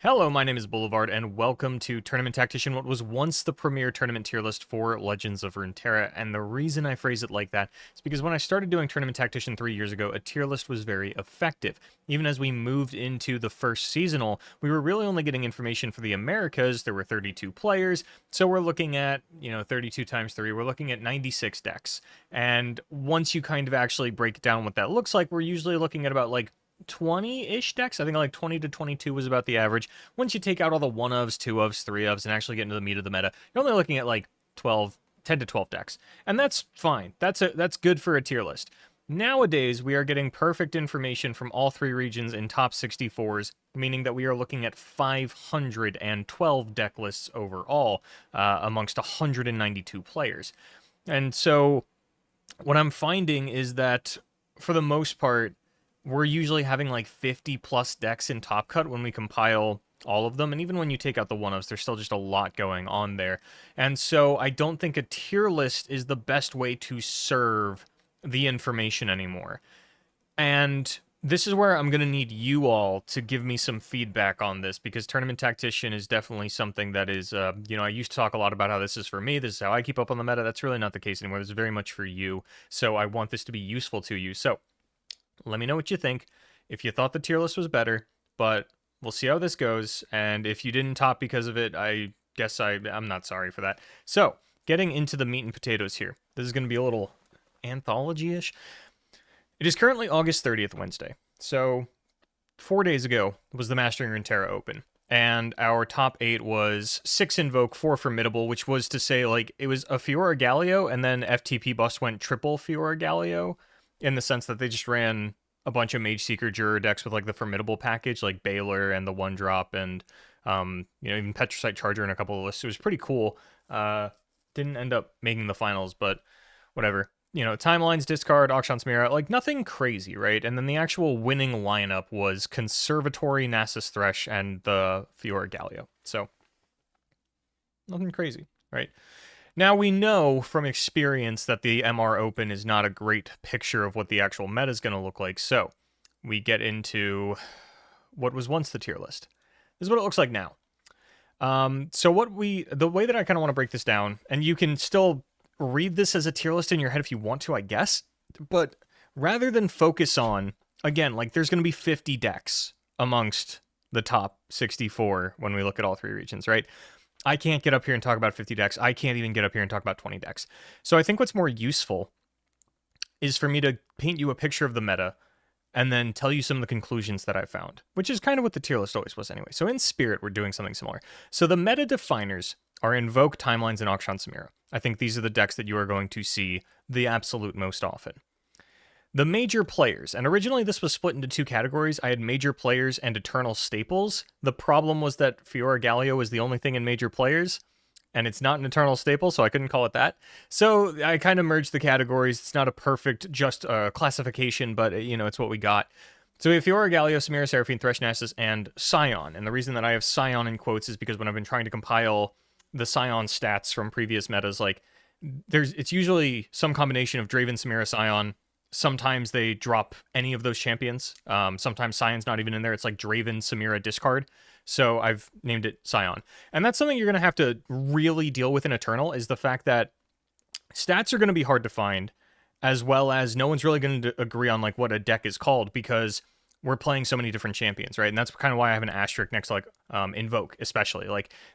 Hello, my name is Boulevard, and welcome to Tournament Tactician, what was once the premier tournament tier list for Legends of Runeterra. And the reason I phrase it like that is because when I started doing Tournament Tactician 3 years ago, a tier list was very effective. Even as we moved into the first seasonal, we were really only getting information for the Americas. There were 32 players, so we're looking at, 32 times 3, we're looking at 96 decks. And once you kind of actually break down what that looks like, we're usually looking at about 20-ish decks. I think 20 to 22 was about the average. Once you take out all the 1-ofs, 2-ofs, 3-ofs, and actually get into the meat of the meta, you're only looking at 10 to 12 decks. And that's fine. That's good for a tier list. Nowadays, we are getting perfect information from all three regions in top 64s, meaning that we are looking at 512 deck lists overall amongst 192 players. And so what I'm finding is that, for the most part, we're usually having 50 plus decks in Top Cut when we compile all of them. And even when you take out the 1-ofs, there's still just a lot going on there. And so I don't think a tier list is the best way to serve the information anymore. And this is where I'm going to need you all to give me some feedback on this, because Tournament Tactician is definitely something that is, I used to talk a lot about how this is for me, this is how I keep up on the meta. That's really not the case anymore. This is very much for you. So I want this to be useful to you. So let me know what you think, if you thought the tier list was better, but we'll see how this goes, and if you didn't top because of it, I guess I'm not sorry for that. So, getting into the meat and potatoes here. This is going to be a little anthology-ish. It is currently August 30th, Wednesday. So, 4 days ago was the Mastering Runeterra Open, and our top 8 was 6 Invoke, 4 Formidable, which was to say, it was a Fiora Galio, and then FTP Bust went triple Fiora Galio, in the sense that they just ran a bunch of Mage Seeker Juror decks with the Formidable package, like Baylor and the 1-drop, and even Petricite Charger and a couple of lists. It was pretty cool. Didn't end up making the finals, but whatever. Timelines, discard, Akshan Samira, nothing crazy, right? And then the actual winning lineup was Conservatory, Nasus Thresh, and the Fiora Galio. So, nothing crazy, right? Now, we know from experience that the MR Open is not a great picture of what the actual meta is going to look like, so we get into what was once the tier list. This is what it looks like now. The way that I kind of want to break this down, and you can still read this as a tier list in your head if you want to, I guess, but rather than focus on, again, there's going to be 50 decks amongst the top 64 when we look at all three regions, right? I can't get up here and talk about 50 decks. I can't even get up here and talk about 20 decks. So I think what's more useful is for me to paint you a picture of the meta and then tell you some of the conclusions that I found, which is kind of what the tier list always was anyway. So in spirit, we're doing something similar. So the meta definers are Invoke, Timelines, and Akshan Samira. I think these are the decks that you are going to see the absolute most often. The major players, and originally this was split into two categories. I had major players and eternal staples. The problem was that Fiora Galio was the only thing in major players, and it's not an eternal staple, so I couldn't call it that. So I kind of merged the categories. It's not a perfect just classification, but it's what we got. So we have Fiora Galio, Samira, Seraphine, Thresh, Nasus, and Scion. And the reason that I have Scion in quotes is because when I've been trying to compile the Scion stats from previous metas, it's usually some combination of Draven, Samira, Scion. Sometimes they drop any of those champions. Sometimes Sion's not even in there. It's Draven, Samira, discard. So I've named it Scion. And that's something you're going to have to really deal with in Eternal, is the fact that stats are going to be hard to find, as well as no one's really going to agree on what a deck is called, because we're playing so many different champions, right? And that's kind of why I have an asterisk next to Invoke, especially.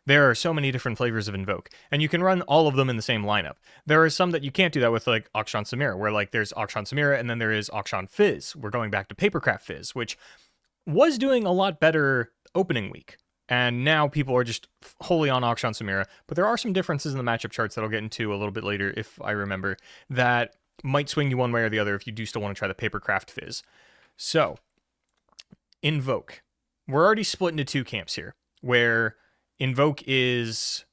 There are so many different flavors of Invoke, and you can run all of them in the same lineup. There are some that you can't do that with, Akshan Samira, where there's Akshan Samira and then there is Akshan Fizz. We're going back to Papercraft Fizz, which was doing a lot better opening week, and now people are just wholly on Akshan Samira. But there are some differences in the matchup charts that I'll get into a little bit later, if I remember, that might swing you one way or the other if you do still want to try the Papercraft Fizz. So, Invoke. We're already split into two camps here, where Invoke is,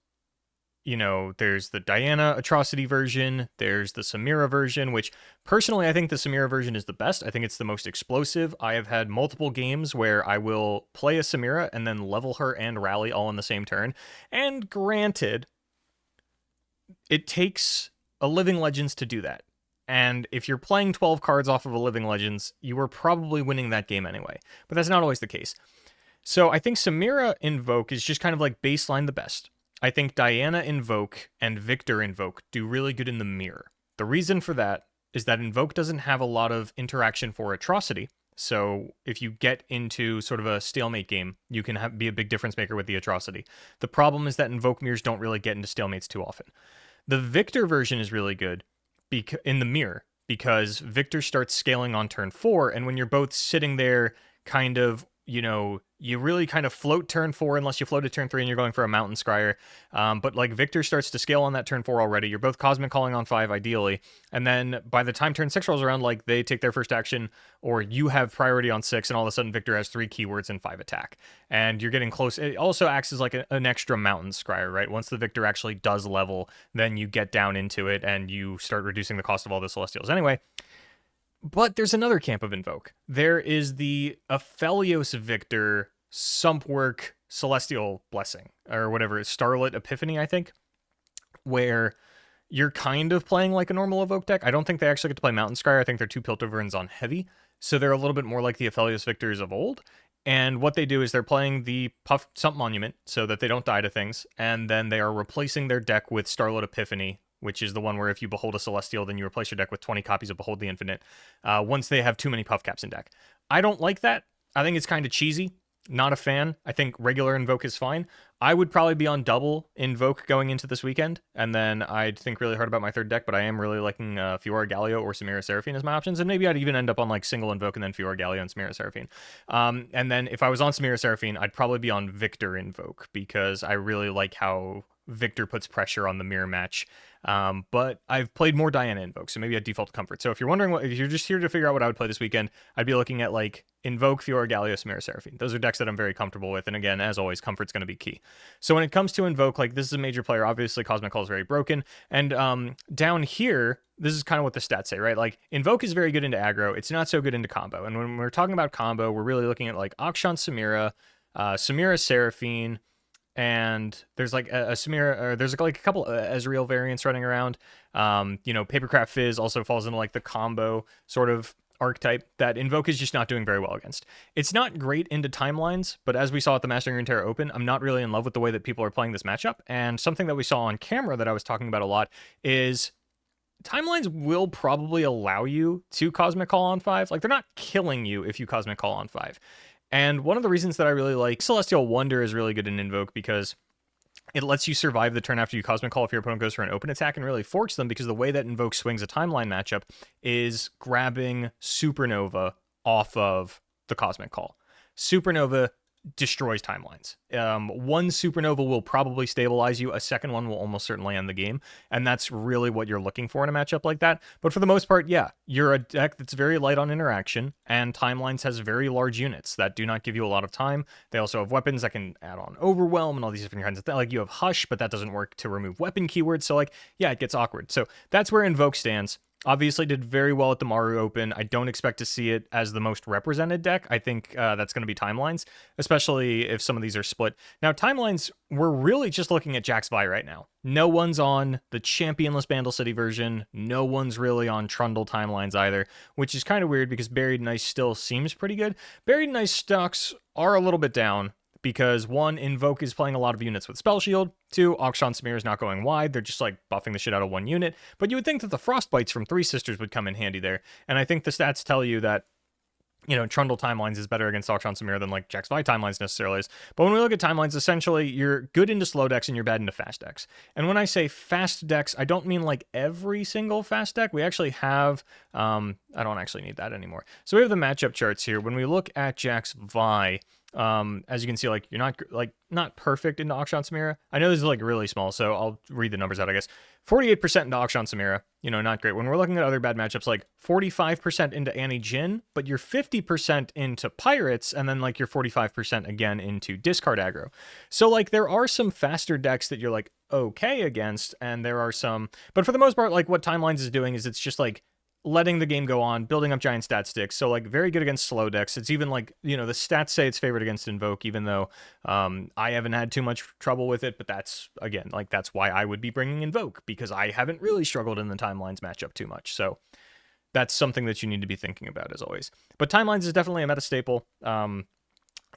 there's the Diana Atrocity version, there's the Samira version, which personally I think the Samira version is the best. I think it's the most explosive. I have had multiple games where I will play a Samira and then level her and rally all in the same turn. And granted, it takes a Living Legends to do that. And if you're playing 12 cards off of a Living Legends, you are probably winning that game anyway. But that's not always the case. So I think Samira Invoke is just kind of like baseline the best. I think Diana Invoke and Victor Invoke do really good in the mirror. The reason for that is that Invoke doesn't have a lot of interaction for Atrocity. So if you get into sort of a stalemate game, you can be a big difference maker with the Atrocity. The problem is that Invoke mirrors don't really get into stalemates too often. The Victor version is really good in the mirror because Victor starts scaling on turn 4, and when you're both sitting there kind of, you really kind of float turn 4 unless you float to turn 3 and you're going for a Mountain Scryer. But like Victor starts to scale on that turn 4 already. You're both Cosmic Calling on 5 ideally. And then by the time turn 6 rolls around, like they take their first action or you have priority on 6 and all of a sudden Victor has 3 keywords and 5 attack. And you're getting close. It also acts as like an extra Mountain Scryer, right? Once the Victor actually does level, then you get down into it and you start reducing the cost of all the Celestials. Anyway, but there's another camp of Invoke. There is the Aphelios Victor Sumpwork Celestial Blessing, or whatever, Starlit Epiphany, I think, where you're kind of playing like a normal Evoke deck. I don't think they actually get to play Mountain Scryer. I think they're 2 Piltoverns on heavy, so they're a little bit more like the Aphelios Victors of old. And what they do is they're playing the Puff Sump Monument so that they don't die to things, and then they are replacing their deck with Starlit Epiphany, which is the one where if you Behold a Celestial, then you replace your deck with 20 copies of Behold the Infinite, once they have too many Puff Caps in deck. I don't like that. I think it's kind of cheesy. Not a fan. I think regular Invoke is fine. I would probably be on double Invoke going into this weekend, and then I'd think really hard about my third deck, but I am really liking Fiora Galio or Samira Seraphine as my options, and maybe I'd even end up on like single Invoke and then Fiora Galio and Samira Seraphine. And then if I was on Samira Seraphine, I'd probably be on Victor Invoke, because I really like how Victor puts pressure on the mirror match. But I've played more Diana Invoke, so maybe a default comfort. So if you're wondering if you're just here to figure out what I would play this weekend, I'd be looking at like Invoke, Fiora Galio, Samira Seraphine. Those are decks that I'm very comfortable with, and again, as always, comfort's going to be key. So when it comes to Invoke, like this is a major player. Obviously, Cosmic Call is very broken, and down here, this is kind of what the stats say, right? Like Invoke is very good into aggro. It's not so good into combo. And when we're talking about combo, we're really looking at like Akshan Samira, Samira Seraphine. And there's like a Samira, or there's like a couple Ezreal variants running around. Papercraft Fizz also falls into like the combo sort of archetype that Invoke is just not doing very well against. It's not great into timelines, but as we saw at the Mastering Runeterra Open, I'm not really in love with the way that people are playing this matchup. And something that we saw on camera that I was talking about a lot is timelines will probably allow you to Cosmic Call on 5. Like they're not killing you if you Cosmic Call on 5. And one of the reasons that I really like Celestial Wonder is really good in Invoke because it lets you survive the turn after you Cosmic Call if your opponent goes for an open attack and really forks them, because the way that Invoke swings a timeline matchup is grabbing Supernova off of the Cosmic Call. Supernova destroys timelines. One Supernova will probably stabilize you. A second one will almost certainly end the game. And that's really what you're looking for in a matchup like that. But for the most part, yeah, you're a deck that's very light on interaction, and Timelines has very large units that do not give you a lot of time. They also have weapons that can add on Overwhelm and all these different kinds of things. Like you have Hush, but that doesn't work to remove weapon keywords. So like, yeah, it gets awkward. So that's where Invoke stands. Obviously did very well at the Maru Open. I don't expect to see it as the most represented deck. I think that's going to be Timelines, especially if some of these are split. Now, Timelines, we're really just looking at Jax Vi right now. No one's on the championless Bandle City version. No one's really on Trundle Timelines either, which is kind of weird because Buried in Ice still seems pretty good. Buried in Ice stocks are a little bit down, because 1, Invoke is playing a lot of units with Spell Shield. 2, Akshan Samira is not going wide. They're just like buffing the shit out of 1 unit. But you would think that the Frostbites from Three Sisters would come in handy there. And I think the stats tell you that, Trundle Timelines is better against Akshan Samira than like Jax Vi Timelines necessarily is. But when we look at Timelines, essentially you're good into slow decks and you're bad into fast decks. And when I say fast decks, I don't mean like every single fast deck. We actually have, I don't actually need that anymore. So we have the matchup charts here. When we look at Jax Vi, as you can see, like you're not perfect into Akshan Samira. I know this is like really small, so I'll read the numbers out, I guess. 48% into Akshan Samira, not great. When we're looking at other bad matchups, like 45% into Annie Jin, but you're 50% into Pirates, and then like you're 45% again into discard aggro. So like there are some faster decks that you're like okay against, and there are some, but for the most part, like what Timelines is doing is it's just like letting the game go on, building up giant stat sticks. So like very good against slow decks. It's even like, the stats say it's favored against Invoke, even though I haven't had too much trouble with it. But that's, again, like that's why I would be bringing Invoke, because I haven't really struggled in the Timelines matchup too much. So that's something that you need to be thinking about as always. But Timelines is definitely a meta staple.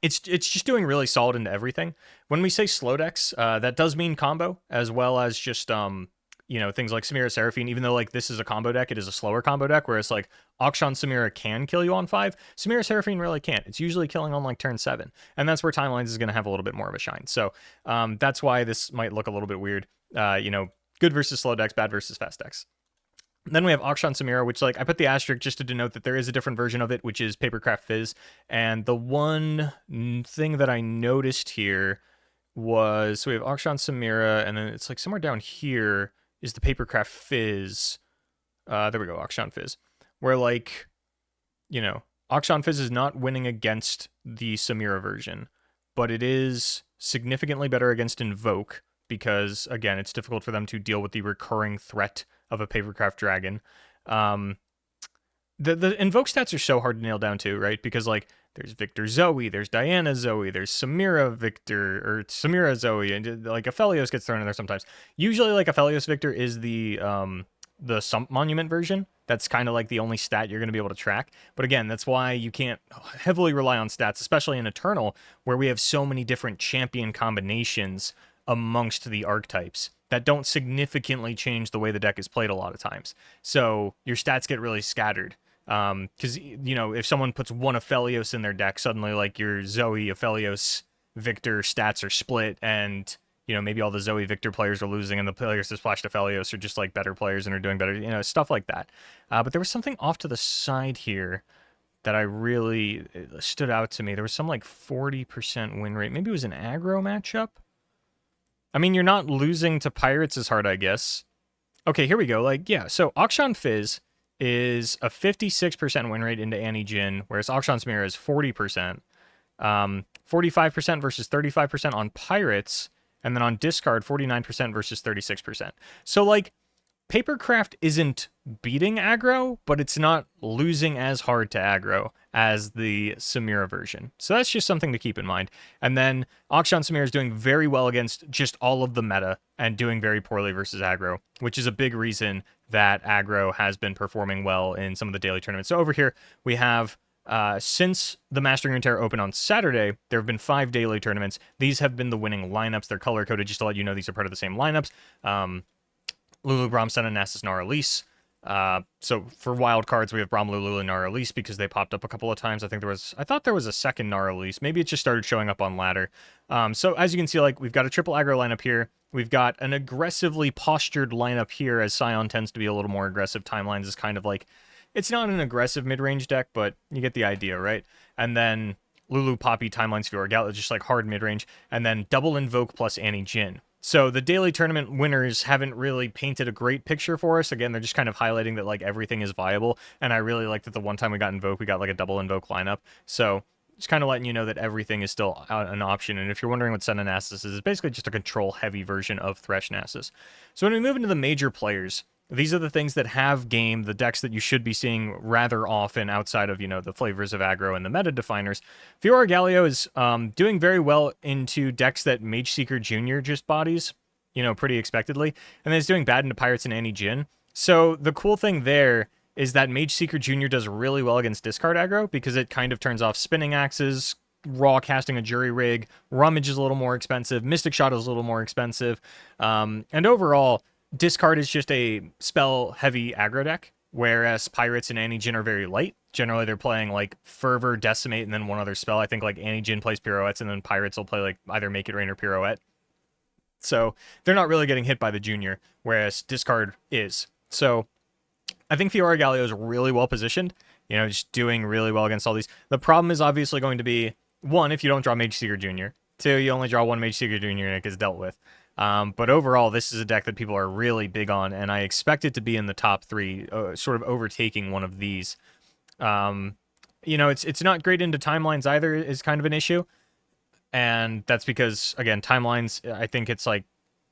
it's just doing really solid into everything. When we say slow decks, that does mean combo as well as just things like Samira Seraphine. Even though like this is a combo deck, it is a slower combo deck. Whereas like Akshan Samira can kill you on 5, Samira Seraphine really can't. It's usually killing on like turn 7, and that's where Timelines is going to have a little bit more of a shine. So that's why this might look a little bit weird. Good versus slow decks, bad versus fast decks. Then we have Akshan Samira, which like I put the asterisk just to denote that there is a different version of it, which is Papercraft Fizz. And the one thing that I noticed here was, so we have Akshan Samira, and then it's like somewhere down here is the Papercraft Fizz. There we go, Akshan Fizz. Where like, Akshan Fizz is not winning against the Samira version, but it is significantly better against Invoke, because again, it's difficult for them to deal with the recurring threat of a Papercraft Dragon. The Invoke stats are so hard to nail down too, right? Because like there's Victor Zoe, there's Diana Zoe, there's Samira Victor, or Samira Zoe, and like Aphelios gets thrown in there sometimes. Usually like Aphelios Victor is the Sump Monument version. That's kind of like the only stat you're going to be able to track. But again, that's why you can't heavily rely on stats, especially in Eternal, where we have so many different champion combinations amongst the archetypes that don't significantly change the way the deck is played a lot of times. So your stats get really scattered. Because, if someone puts one Aphelios in their deck, suddenly like your Zoe, Aphelios, Victor stats are split, and, maybe all the Zoe Victor players are losing, and the players that splashed Aphelios are just like better players and are doing better, stuff like that. But there was something off to the side here that I really stood out to me. There was some like 40% win rate. Maybe it was an aggro matchup. I mean, you're not losing to Pirates as hard, I guess. Okay, here we go. So Akshan Fizz is a 56% win rate into Annie Jin, whereas Akshan Samira is 40%. 45% versus 35% on Pirates, and then on discard, 49% versus 36%. So, Papercraft isn't beating aggro, but it's not losing as hard to aggro as the Samira version. So that's just something to keep in mind. And then Akshan Samira is doing very well against just all of the meta and doing very poorly versus aggro, which is a big reason that aggro has been performing well in some of the daily tournaments. So over here, we have, since the Mastering Runeterra opened on Saturday, there have been 5 daily tournaments. These have been the winning lineups. They're color-coded just to let you know these are part of the same lineups. Lulu, Braum, Senna, Nasus, Nara, Elise. So for wild cards, we have Braum, Lulu, and Nara, Elise because they popped up a couple of times. I thought there was a second Nara, Elise. Maybe it just started showing up on ladder. So as you can see, we've got a triple aggro lineup here. We've got an aggressively postured lineup here, as Scion tends to be a little more aggressive. Timelines is kind of like, it's not an aggressive mid-range deck, but you get the idea, right? And then Lulu, Poppy, Timelines, Fiora Galio, just like hard mid-range. And then double Invoke plus Annie Jin. So the daily tournament winners haven't really painted a great picture for us. Again, they're just kind of highlighting that everything is viable. And I really like that the one time we got Invoke, we got a double Invoke lineup. So just kind of letting you know that everything is still an option. And if you're wondering what Senna Nasus is, it's basically just a control-heavy version of Thresh Nasus. So when we move into the major players, these are the things that have game, the decks that you should be seeing rather often outside of, the flavors of aggro and the meta definers. Fiora Galio is doing very well into decks that Mage Seeker Jr. just bodies, pretty expectedly. And then it's doing bad into Pirates and Annie Jin. So the cool thing there is that Mage Seeker Jr. does really well against discard aggro because it kind of turns off Spinning Axes, raw casting a Jury Rig, Rummage is a little more expensive, Mystic Shot is a little more expensive, and overall, discard is just a spell-heavy aggro deck, whereas Pirates and Annie Jin are very light. Generally, they're playing Fervor, Decimate, and then one other spell. I think Annie Jin plays Pirouettes, and then Pirates will play either Make It Rain or Pirouette. So they're not really getting hit by the Junior, whereas discard is. So I think Fiora Galio is really well positioned, just doing really well against all these. The problem is obviously going to be, 1, if you don't draw Mage Seeker Jr. 2, you only draw one Mage Seeker Jr. and it gets dealt with. But overall, this is a deck that people are really big on, and I expect it to be in the top 3, sort of overtaking one of these. It's not great into Timelines either, is kind of an issue. And that's because, again, Timelines, I think it's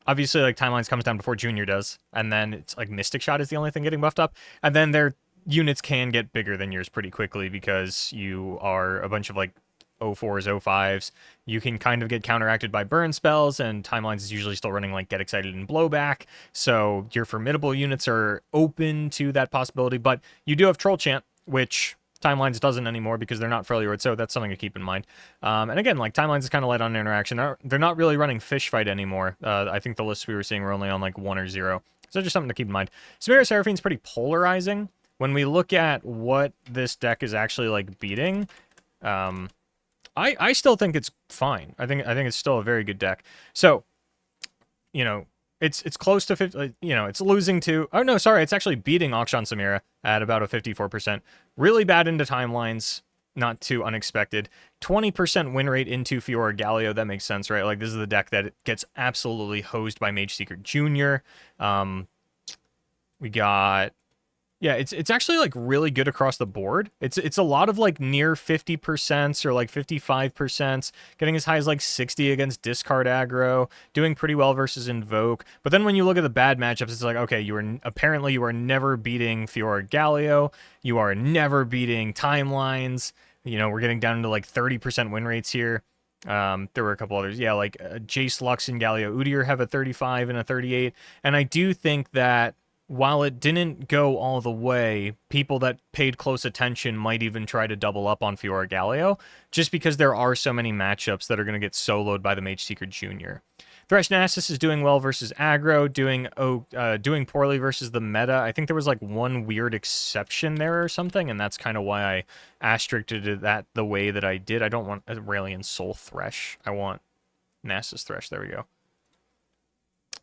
obviously Timelines comes down before Junior does, and then it's Mystic Shot is the only thing getting buffed up, and then their units can get bigger than yours pretty quickly because you are a bunch of 04s, 05s. You can kind of get counteracted by burn spells, and Timelines is usually still running Get Excited and Blowback, so your formidable units are open to that possibility, but you do have Troll Chant, which Timelines doesn't anymore because they're not Freljord, so that's something to keep in mind. And again, like, Timelines is kind of light on interaction. They're not really running Fish Fight anymore. I think the lists we were seeing were only on, like, 1 or 0. So just something to keep in mind. Samira Seraphine's pretty polarizing. When we look at what this deck is actually, like, beating, I still think it's fine. I think it's still a very good deck. So, you know, it's close to 50, you know, it's losing to, oh no, sorry, it's actually beating Akshan Samira at about a 54%. Really bad into timelines, not too unexpected. 20% win rate into Fiora Galio, that makes sense, right? Like, this is the deck that gets absolutely hosed by Mage Seeker Jr. We got, yeah, it's actually, like, really good across the board. It's a lot of, like, near 50% or, like, 55%, getting as high as, like, 60 against discard aggro, doing pretty well versus Invoke. But then when you look at the bad matchups, it's like, okay, you are never beating Fiora Galio, you are never beating Timelines. You know, we're getting down to, like, 30% win rates here. There were a couple others. Yeah, like, Jace, Lux, and Galio Udyr have a 35 and a 38. And I do think that while it didn't go all the way, people that paid close attention might even try to double up on Fiora Galio, just because there are so many matchups that are going to get soloed by the Mage Seeker Jr. Thresh Nasus is doing well versus aggro, doing poorly versus the meta. I think there was, like, one weird exception there or something, and that's kind of why I asteriskeded that the way that I did. I don't want Aurelion Soul Thresh. I want Nasus Thresh. There we go.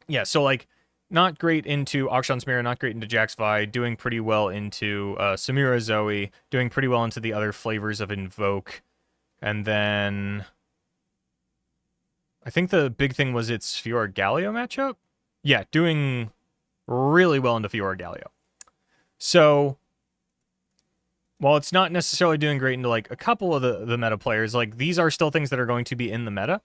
Yeah, so, like, not great into Akshan Samira, not great into Jax Vi, doing pretty well into Samira Zoe, doing pretty well into the other flavors of Invoke. And then I think the big thing was its Fiora Galio matchup. Yeah, doing really well into Fiora Galio. So while it's not necessarily doing great into, like, a couple of the meta players, like, these are still things that are going to be in the meta.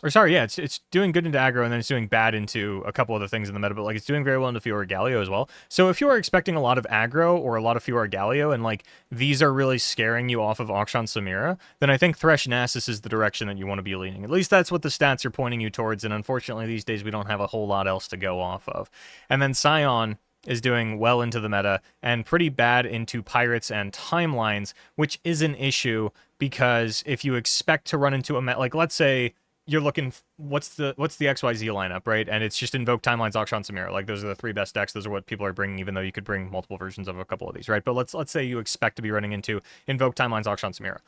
Or sorry, yeah, it's doing good into aggro, and then it's doing bad into a couple other things in the meta, but, like, it's doing very well into Fiora Galio as well. So if you are expecting a lot of aggro or a lot of Fiora Galio, and, like, these are really scaring you off of Akshan Samira, then I think Thresh Nasus is the direction that you want to be leaning. At least that's what the stats are pointing you towards, and unfortunately these days we don't have a whole lot else to go off of. And then Sion is doing well into the meta, and pretty bad into Pirates and Timelines, which is an issue, because if you expect to run into a meta, like, let's say you're looking, what's the XYZ lineup, right? And it's just Invoke, Timelines, Akshan Samira. Like, those are the 3 best decks. Those are what people are bringing, even though you could bring multiple versions of a couple of these, right? But let's say you expect to be running into Invoke, Timelines, Akshan Samira.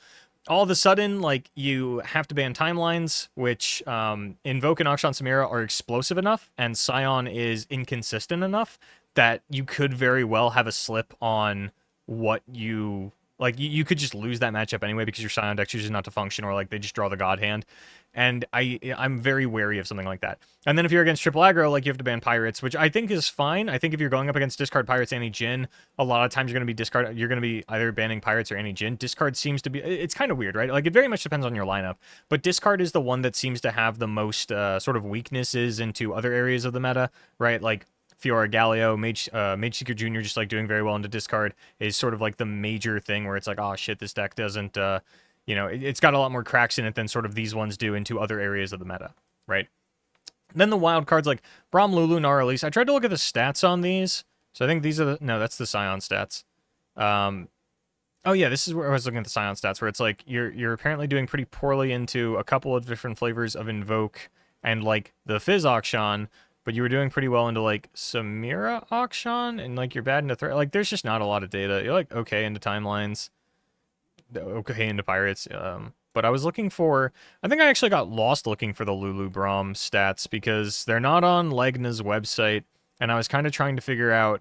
All of a sudden, like, you have to ban Timelines, which Invoke and Akshan Samira are explosive enough, and Sion is inconsistent enough that you could very well have a slip on what you... Like, you could just lose that matchup anyway because your Sion deck chooses not to function, or, like, they just draw the God Hand. And I'm very wary of something like that. And then if you're against triple aggro, like, you have to ban Pirates, which I think is fine. I think if you're going up against discard Pirates, Anti-Jin, a lot of times you're going to be either banning Pirates or Anti-Jin. Discard seems to be... It's kind of weird, right? Like, it very much depends on your lineup. But discard is the one that seems to have the most sort of weaknesses into other areas of the meta, right? Like, Fiora Galio, Mage Seeker Jr. just, like, doing very well into discard is sort of, like, the major thing where it's like, oh shit, this deck doesn't, you know, it's got a lot more cracks in it than sort of these ones do into other areas of the meta, right? Then the wild cards like Braum, Lulu, Nara, Elise. I tried to look at the stats on these. So I think these are the... No, that's the Scion stats. Oh yeah, this is where I was looking at the Scion stats, where it's like you're apparently doing pretty poorly into a couple of different flavors of Invoke and, like, the Fizz Akshan, but you were doing pretty well into, like, Samira Akshan, and, like, you're bad into like, there's just not a lot of data. You're, like, okay into Timelines, okay into Pirates, but I was looking for... I think I actually got lost looking for the Lulu Braum stats, because they're not on Legna's website, and I was kind of trying to figure out,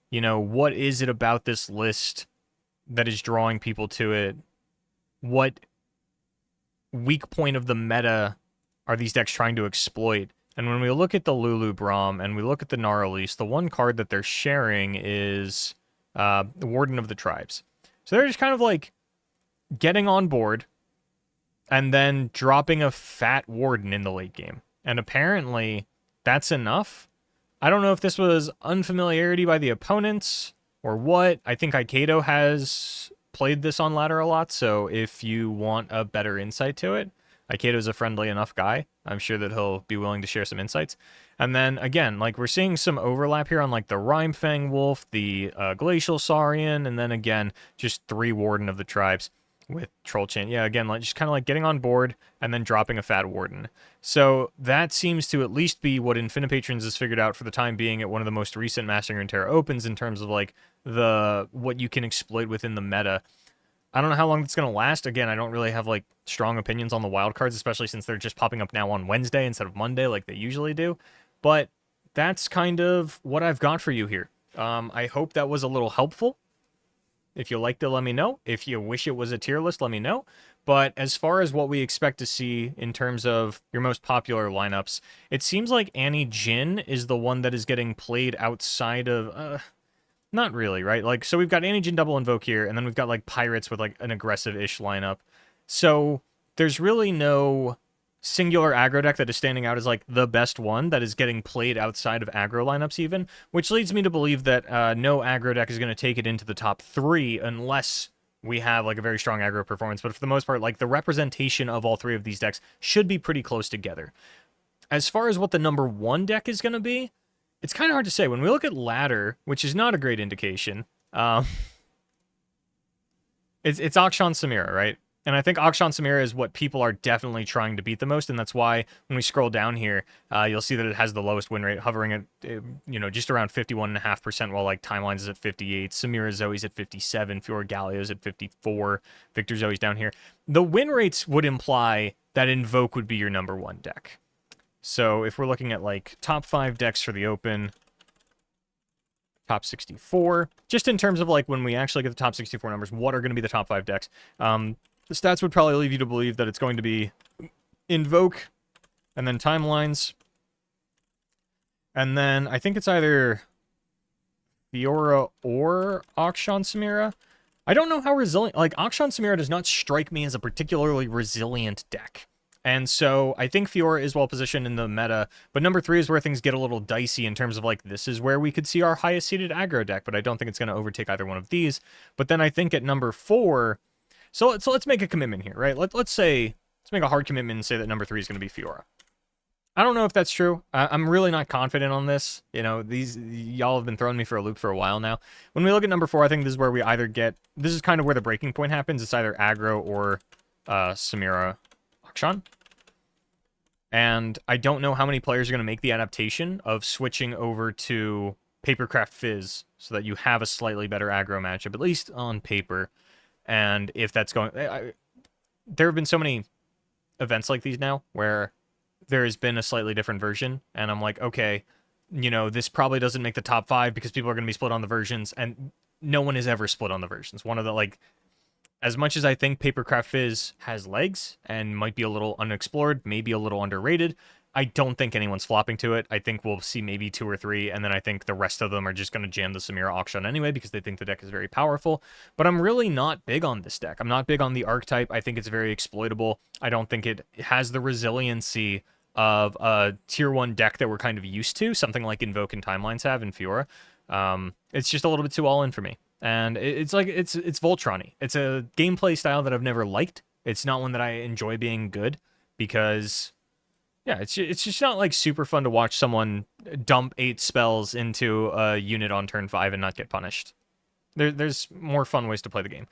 you know, what is it about this list that is drawing people to it? What weak point of the meta are these decks trying to exploit? And when we look at the Lulu Braum and we look at the Gnarlease, the one card that they're sharing is the Warden of the Tribes. So they're just kind of, like, getting on board and then dropping a fat Warden in the late game. And apparently that's enough. I don't know if this was unfamiliarity by the opponents or what. I think Aikaido has played this on ladder a lot, so if you want a better insight to it, Aikato's a friendly enough guy. I'm sure that he'll be willing to share some insights. And then, again, like, we're seeing some overlap here on, like, the Rhymefang Wolf, the Glacial Saurian, and then, again, just 3 Warden of the Tribes with Troll Chain. Yeah, again, like, just kind of, like, getting on board and then dropping a Fat Warden. So that seems to at least be what Infinite Patrons has figured out for the time being at one of the most recent Mastering Runeterra Opens in terms of, like, what you can exploit within the meta. I don't know how long it's going to last. Again, I don't really have, like, strong opinions on the wildcards, especially since they're just popping up now on Wednesday instead of Monday like they usually do. But that's kind of what I've got for you here. I hope that was a little helpful. If you liked it, let me know. If you wish it was a tier list, let me know. But as far as what we expect to see in terms of your most popular lineups, it seems like Annie Jin is the one that is getting played outside of... not really, right? Like, so we've got Annie Jin double Invoke here, and then we've got, like, Pirates with, like, an aggressive-ish lineup. So there's really no singular aggro deck that is standing out as, like, the best one that is getting played outside of aggro lineups even, which leads me to believe that no aggro deck is going to take it into the top 3 unless we have, like, a very strong aggro performance. But for the most part, like, the representation of all 3 of these decks should be pretty close together. As far as what the number 1 deck is going to be, it's kind of hard to say. When we look at ladder, which is not a great indication, it's Akshan Samira, right? And I think Akshan Samira is what people are definitely trying to beat the most, and that's why when we scroll down here, you'll see that it has the lowest win rate, hovering at, just around 51.5%, while, like, Timelines is at 58, Samira Zoe's at 57, Fiora Galio's at 54, Victor Zoe's down here. The win rates would imply that Invoke would be your number 1 deck. So if we're looking at, like, top 5 decks for the Open, top 64, just in terms of, like, when we actually get the top 64 numbers, what are going to be the top 5 decks? The stats would probably lead you to believe that it's going to be Invoke, and then Timelines, and then I think it's either Fiora or Akshan Samira. I don't know how resilient... Like, Akshan Samira does not strike me as a particularly resilient deck. And so I think Fiora is well positioned in the meta, but number 3 is where things get a little dicey in terms of, like, this is where we could see our highest seeded aggro deck, but I don't think it's going to overtake either one of these. But then I think at number 4... So let's make a commitment here, right? Let's make a hard commitment and say that number 3 is going to be Fiora. I don't know if that's true. I'm really not confident on this. Y'all have been throwing me for a loop for a while now. When we look at number 4, I think this is where we either get... This is kind of where the breaking point happens. It's either aggro or Samira Akshan. And I don't know how many players are going to make the adaptation of switching over to Papercraft Fizz so that you have a slightly better aggro matchup, at least on paper. And if that's going... there have been so many events like these now where there has been a slightly different version, and I'm like, okay, this probably doesn't make the top 5 because people are going to be split on the versions, and no one is ever split on the versions. One of the, like... As much as I think Papercraft Fizz has legs and might be a little unexplored, maybe a little underrated, I don't think anyone's flopping to it. I think we'll see maybe 2 or 3, and then I think the rest of them are just going to jam the Samira Akshan anyway because they think the deck is very powerful. But I'm really not big on this deck. I'm not big on the archetype. I think it's very exploitable. I don't think it has the resiliency of a tier 1 deck that we're kind of used to, something like Invoke and Timelines have in Fiora. It's just a little bit too all-in for me. And it's Voltron-y. It's a gameplay style that I've never liked. It's not one that I enjoy being good because, yeah, it's just not, like, super fun to watch someone dump 8 spells into a unit on turn 5 and not get punished. There's more fun ways to play the game.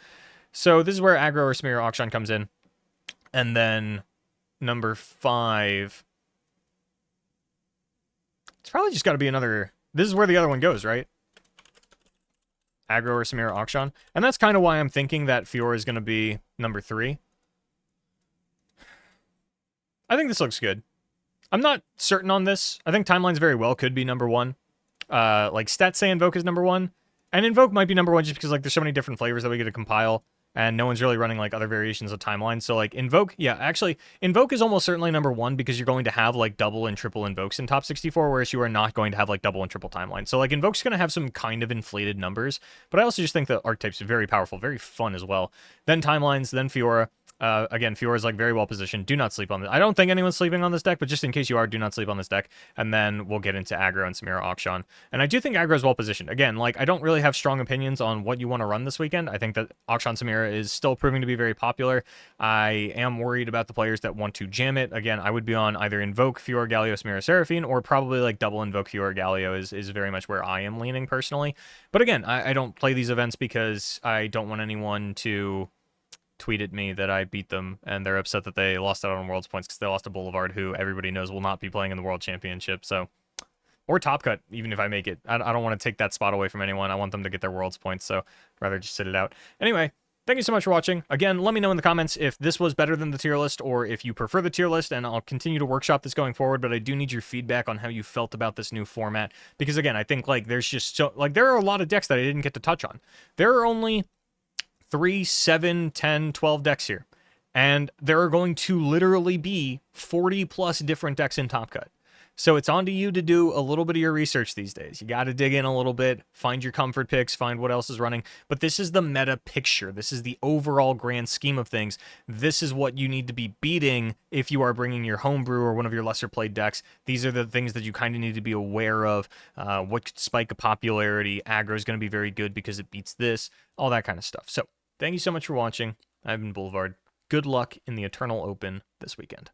So this is where aggro or Samira Akshan comes in. And then number 5... It's probably just got to be another... This is where the other one goes, right? Aggro or Samira Akshan. And that's kind of why I'm thinking that Fiora is going to be number 3. I think this looks good. I'm not certain on this. I think Timelines very well could be number 1. Like, stats say Invoke is number 1. And Invoke might be number 1 just because, like, there's so many different flavors that we get to compile. And no one's really running, like, other variations of Timelines. So, like, Invoke, yeah, actually, Invoke is almost certainly number 1 because you're going to have, like, double and triple Invokes in top 64, whereas you are not going to have, like, double and triple Timelines. So, like, Invoke's going to have some kind of inflated numbers, but I also just think the archetype's very powerful, very fun as well. Then Timelines, then Fiora, Again, Fiora's like very well positioned. Do not sleep on this. I don't think anyone's sleeping on this deck, but just in case you are, do not sleep on this deck. And then we'll get into aggro and Samira Akshan. And I do think aggro is well positioned. Again, like I don't really have strong opinions on what you want to run this weekend. I think that Akshan Samira is still proving to be very popular. I am worried about the players that want to jam it. Again, I would be on either Invoke, Fiora Galio, Samira Seraphine, or probably like double Invoke, Fiora Galio is very much where I am leaning personally. But again, I don't play these events because I don't want anyone to tweet at me that I beat them and they're upset that they lost out on Worlds points because they lost to Boulevard, who everybody knows will not be playing in the World Championship. So, or Top Cut, even if I make it. I don't want to take that spot away from anyone. I want them to get their Worlds points, so I'd rather just sit it out. Anyway, thank you so much for watching. Again, let me know in the comments if this was better than the tier list or if you prefer the tier list, and I'll continue to workshop this going forward, but I do need your feedback on how you felt about this new format, because again, I think like there's just so, like there are a lot of decks that I didn't get to touch on. There are only 3, 7, 10, 12 decks here. And there are going to literally be 40 plus different decks in Top Cut. So it's on to you to do a little bit of your research these days. You got to dig in a little bit, find your comfort picks, find what else is running. But this is the meta picture. This is the overall grand scheme of things. This is what you need to be beating if you are bringing your homebrew or one of your lesser played decks. These are the things that you kind of need to be aware of. What could spike a popularity? Aggro is going to be very good because it beats this. All that kind of stuff. So thank you so much for watching. I've been Boulevard. Good luck in the Eternal Open this weekend.